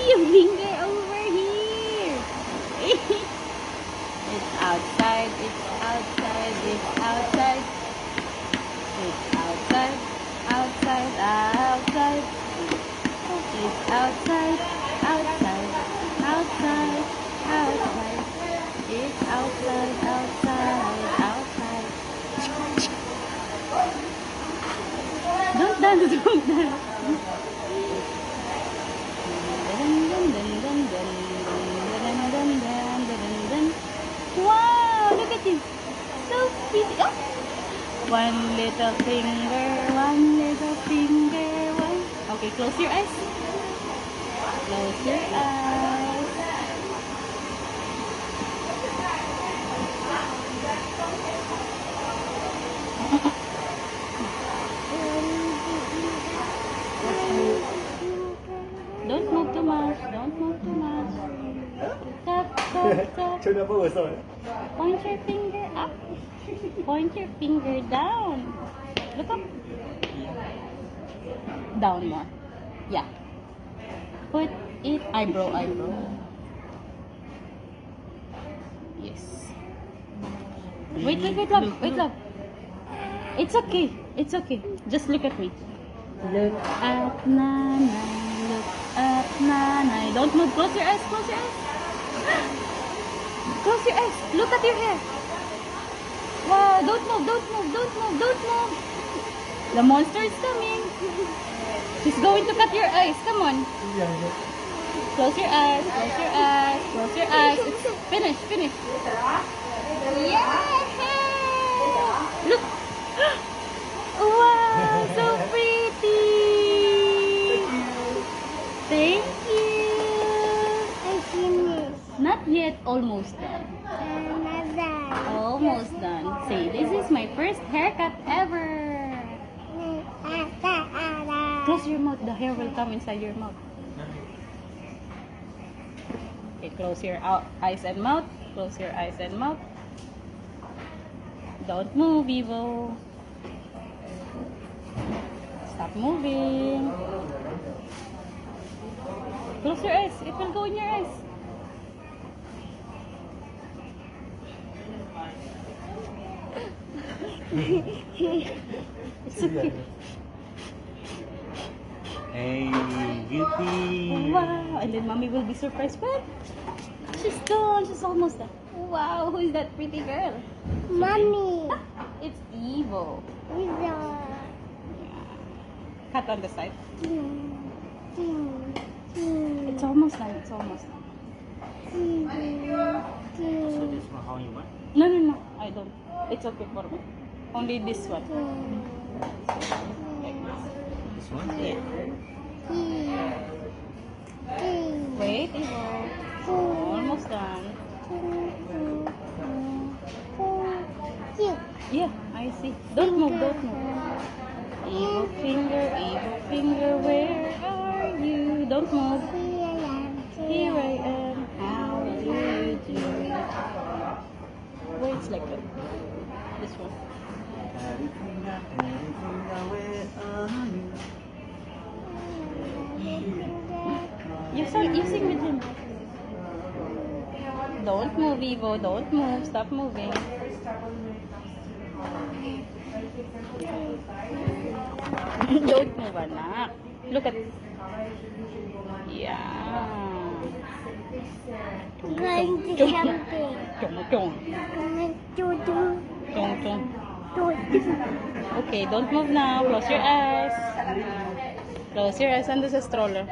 your finger over here. It's outside, it's outside, it's outside. It's outside, outside, outside. It's outside, outside, outside, outside. It's outside, outside, outside. Don't dance, don't dance. Wow, look at him. So pretty. Oh. One little finger, one little finger, one. Okay, close your eyes. Close your eyes. Don't move too much. Don't move too much. Tap, tap, tap. Point your finger up. Point your finger down. Look up. Down more. Yeah. Put it eyebrow, eyebrow. Yes. Wait, wait, love. It's okay. It's okay. Just look at me. Look at Nanay. Look at Nanay. Don't move. Close your eyes. Close your eyes. Close your eyes. Look at your hair. Wow. Don't move. Don't move. Don't move. Don't move. The monster is coming. She's going to cut your eyes. Come on. Close your eyes. Close your eyes. Close your eyes. It's finished. Finish. Yeah. Look. Wow. So pretty. Thank you. I finished. Not yet. Almost done. Another. Almost done. Say, this is my first haircut ever. Close your mouth. The hair will come inside your mouth. Okay, close your eyes and mouth. Close your eyes and mouth. Don't move, Evo. Stop moving. Close your eyes. It will go in your eyes. It's okay. Hey, beauty. Wow. And then mommy will be surprised. What? She's done. She's almost done. Wow. Who is that pretty girl? Mommy. It's Evo. Yeah. Cut on the side. It's almost done. It's almost done. So this one, how you want? No, no, no. I don't. It's okay for me. Only this one. Like this. This one? Yeah. Wait, Evo. Almost done. Yeah, I see. Don't move, don't move. Evil finger, where are you? Don't move. Here I am. How do you do? Where it's like that. This one. You sing with him. Don't move, Evo. Don't move. Stop moving. Don't move, anak. Look at. Yeah. Going to something. Chong. Going to do. Chong. Okay, don't move now. Close your eyes. Close your eyes under the stroller.